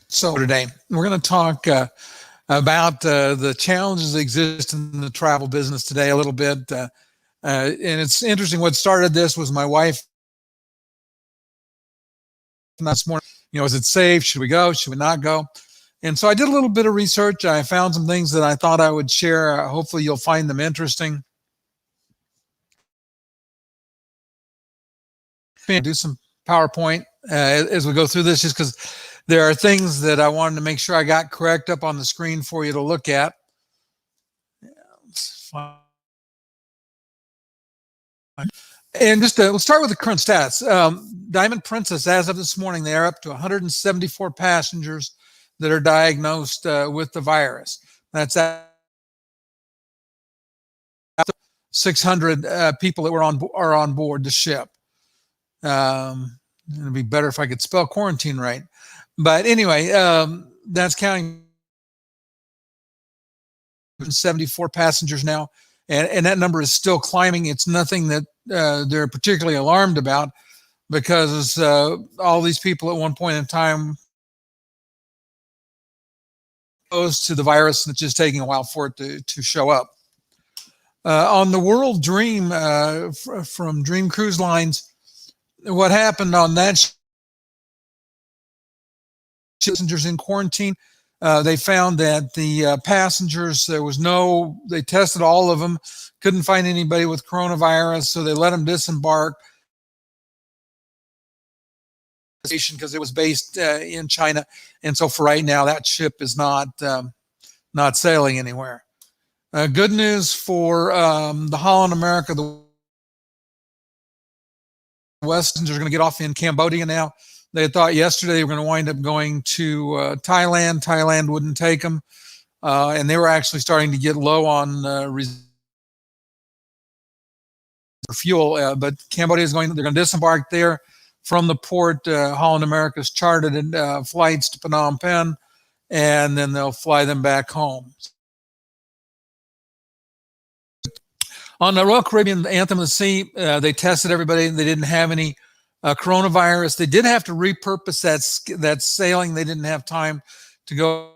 So today we're going to talk about the challenges that exist in the travel business today a little bit. And it's interesting. What started this was my wife this morning. Is it safe? Should we go? Should we not go? And so I did a little bit of research. I found some things that I thought I would share. Hopefully you'll find them interesting. Do some PowerPoint as we go through this, just because there are things that I wanted to make sure I got correct up on the screen for you to look at. And just we'll start with the current stats. Diamond Princess, as of this morning, they are up to 174 passengers that are diagnosed with the virus. That's 600 people that are on board the ship. It'd be better if I could spell quarantine right. But anyway, that's counting 74 passengers now. And that number is still climbing. It's nothing that they're particularly alarmed about, because all these people at one point in time exposed to the virus, and it's just taking a while for it to show up. On the World Dream from Dream Cruise Lines, what happened on that passengers in quarantine, they found that the passengers, they tested all of them, couldn't find anybody with coronavirus, so they let them disembark because it was based in China. And so for right now, that ship is not sailing anywhere. Good news for the Holland America, the Westerners are going to get off in Cambodia now. They thought yesterday they were going to wind up going to Thailand. Thailand wouldn't take them. And they were actually starting to get low on fuel. But Cambodia they're going to disembark there from the port. Holland America's chartered flights to Phnom Penh, and then they'll fly them back home. On the Royal Caribbean Anthem of the Sea, they tested everybody. They didn't have any coronavirus. They did have to repurpose that sailing. They didn't have time to go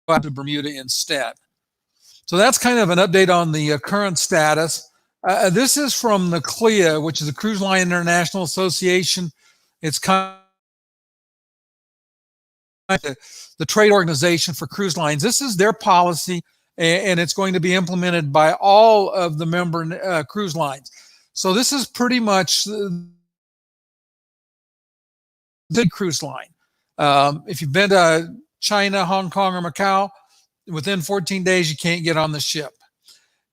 to Bermuda instead. So that's kind of an update on the current status. This is from the CLIA, which is the Cruise Line International Association. It's kind of the trade organization for cruise lines. This is their policy, and it's going to be implemented by all of the member cruise lines. So this is pretty much the cruise line. If you've been to China, Hong Kong, or Macau, within 14 days, you can't get on the ship.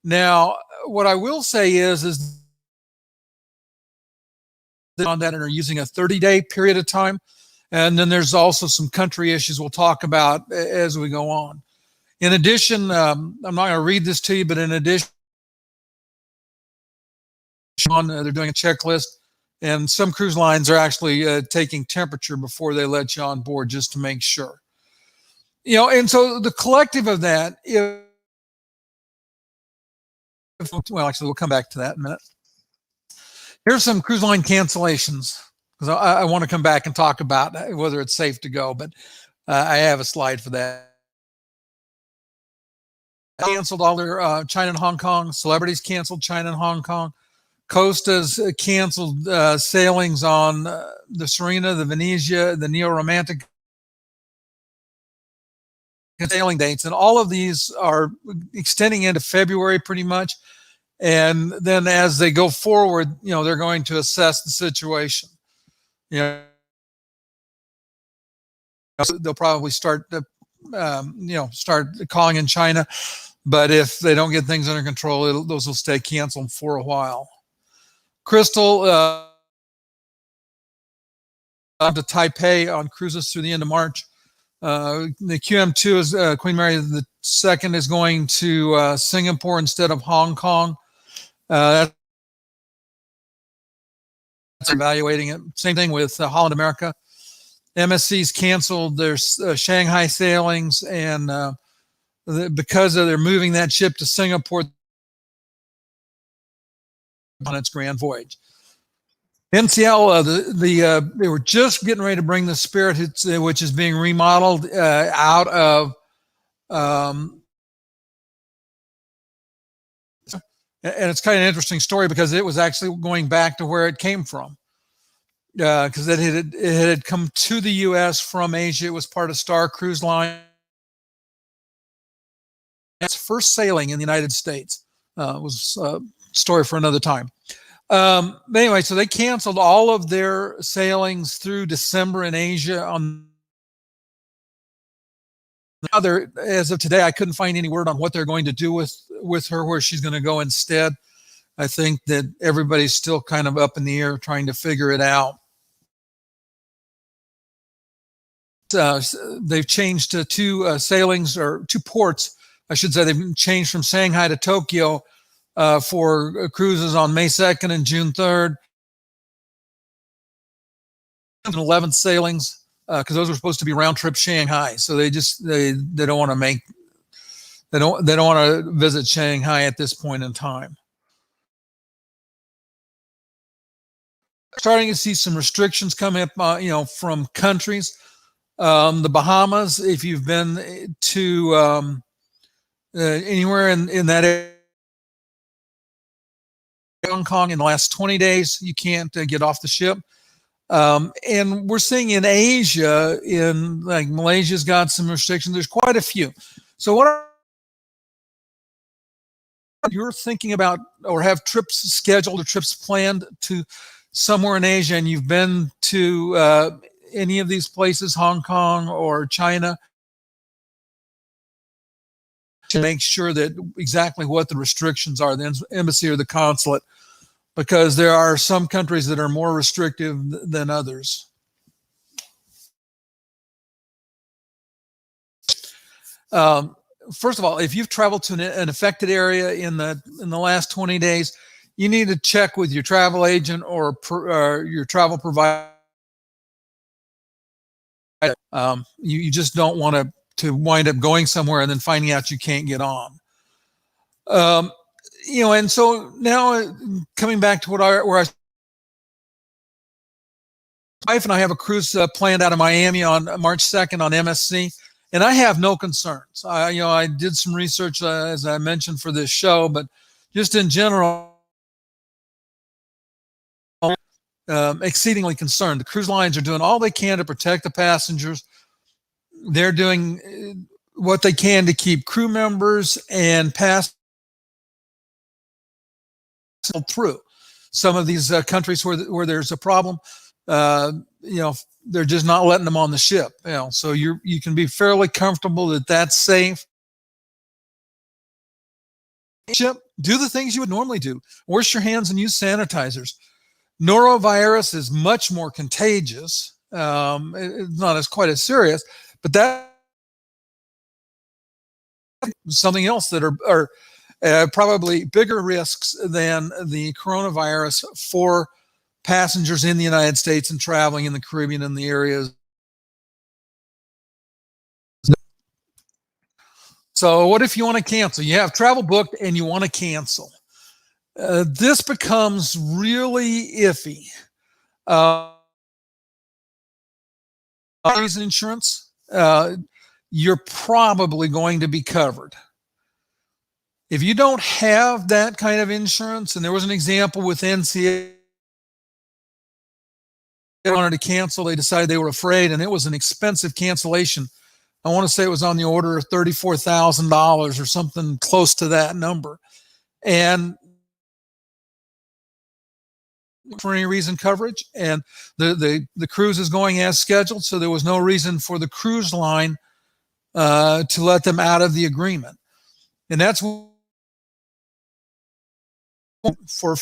Now, what I will say is on that and are using a 30-day period of time. And then there's also some country issues we'll talk about as we go on. In addition, I'm not going to read this to you, but in addition, they're doing a checklist, and some cruise lines are actually taking temperature before they let you on board, just to make sure. And so the collective of that, well, actually, we'll come back to that in a minute. Here's some cruise line cancellations, because I want to come back and talk about whether it's safe to go, but I have a slide for that. Canceled all their China and Hong Kong. Celebrities canceled China and Hong Kong. Costa's canceled sailings on the Serena, the Venezia, the Neo Romantic sailing dates, and all of these are extending into February pretty much. And then as they go forward, they're going to assess the situation. They'll probably start calling in China, but if they don't get things under control, those will stay canceled for a while. Crystal to Taipei on cruises through the end of March. The QM2 is Queen Mary II is going to Singapore instead of Hong Kong. That's evaluating it. Same thing with Holland America. MSC's canceled their Shanghai sailings, and because they're moving that ship to Singapore on its grand voyage. NCL, they were just getting ready to bring the Spirit, which is being remodeled, out of, um, and it's kind of an interesting story because it was actually going back to where it came from, because it had come to the U.S. from Asia. It was part of Star Cruise Line. Its first sailing in the United States. Was a story for another time. But anyway, so they canceled all of their sailings through December in Asia. On other, as of today, I couldn't find any word on what they're going to do with her, where she's going to go instead. I think that everybody's still kind of up in the air trying to figure it out. They've changed to two sailings, or two ports, I should say. They've changed from Shanghai to Tokyo for cruises on May 2nd and June 3rd. And 11 sailings, because those were supposed to be round trip Shanghai. So they don't want to they don't want to visit Shanghai at this point in time. Starting to see some restrictions come up, from countries. The Bahamas, if you've been to anywhere in that area, Hong Kong, in the last 20 days, you can't get off the ship. And we're seeing in Asia, in like Malaysia's got some restrictions. There's quite a few. So what you're thinking about, or have trips scheduled or trips planned to somewhere in Asia, and you've been to any of these places, Hong Kong or China, to make sure that exactly what the restrictions are, the embassy or the consulate, because there are some countries that are more restrictive than others. First of all, if you've traveled to an affected area in the last 20 days, you need to check with your travel agent or your travel provider. You just don't want to wind up going somewhere and then finding out you can't get on. And so now coming back to where my wife and I have a cruise planned out of Miami on March 2nd on MSC, and I have no concerns. I did some research, as I mentioned, for this show, but just in general, exceedingly concerned. The cruise lines are doing all they can to protect the passengers. They're doing what they can to keep crew members and passengers through. Some of these countries where there's a problem, they're just not letting them on the ship. So you can be fairly comfortable that that's safe. Ship, do the things you would normally do. Wash your hands and use sanitizers. Norovirus is much more contagious. It's not quite as serious, but that is something else that are probably bigger risks than the coronavirus for passengers in the United States and traveling in the Caribbean and the areas. So what if you want to cancel? You have travel booked and you want to cancel. This becomes really iffy. Insurance, you're probably going to be covered. If you don't have that kind of insurance, and there was an example with NCA, they wanted to cancel, they decided they were afraid, and it was an expensive cancellation. I want to say it was on the order of $34,000 or something close to that number. And for any reason coverage, and the cruise is going as scheduled, so there was no reason for the cruise line to let them out of the agreement. And that's for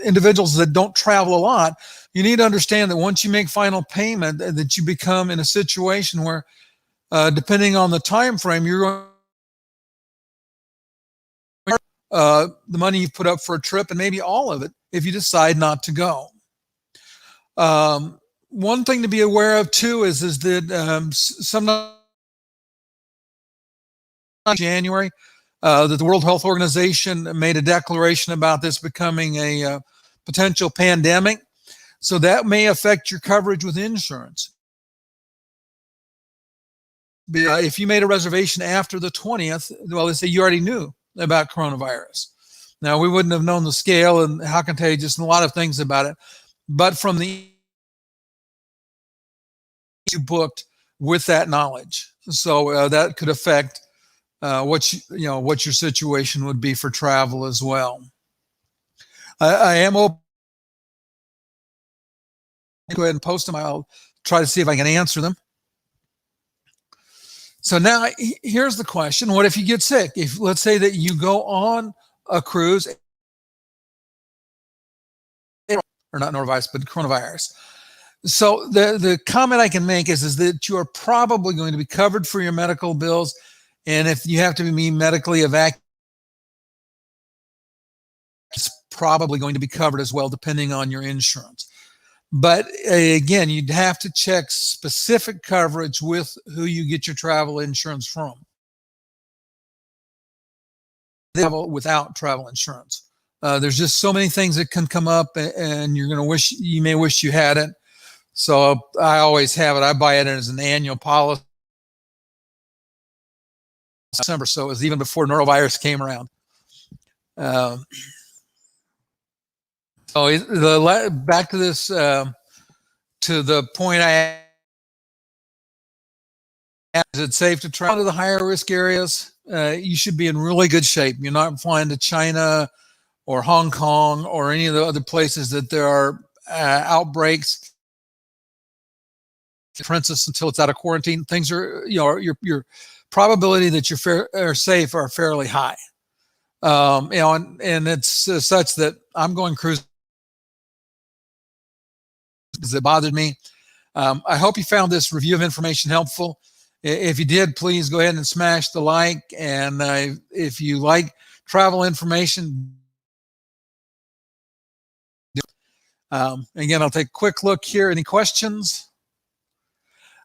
individuals that don't travel a lot. You need to understand that once you make final payment, that you become in a situation where, depending on the time frame, you're going the money you put up for a trip, and maybe all of it if you decide not to go. One thing to be aware of too is that some January that the World Health Organization made a declaration about this becoming a potential pandemic. So that may affect your coverage with insurance. If you made a reservation after the 20th, well, let's say you already knew about coronavirus. Now, we wouldn't have known the scale and how contagious and a lot of things about it. But from the you booked with that knowledge. So that could affect what your situation would be for travel as well. I am open. Go ahead and post them. I'll try to see if I can answer them. So now here's the question. What if you get sick? If let's say that you go on a cruise, or not norovirus, but coronavirus. So the comment I can make is that you are probably going to be covered for your medical bills. And if you have to be medically evacuated, it's probably going to be covered as well, depending on your insurance. But again, you'd have to check specific coverage with who you get your travel insurance from. Without travel insurance, there's just so many things that can come up, and you may wish you had it. So I always have it. I buy it as an annual policy. December, so it was even before norovirus came around. So back to this, to the point is it safe to travel to the higher risk areas? You should be in really good shape. You're not flying to China or Hong Kong or any of the other places that there are outbreaks. For instance, until it's out of quarantine, things are, your probability that you're safe are fairly high. And it's such that I'm going cruising because it bothered me. I hope you found this review of information helpful. If you did, please go ahead and smash the like. And if you like travel information, again, I'll take a quick look here. Any questions?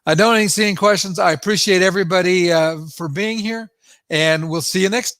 I don't see any questions. I appreciate everybody for being here, and we'll see you next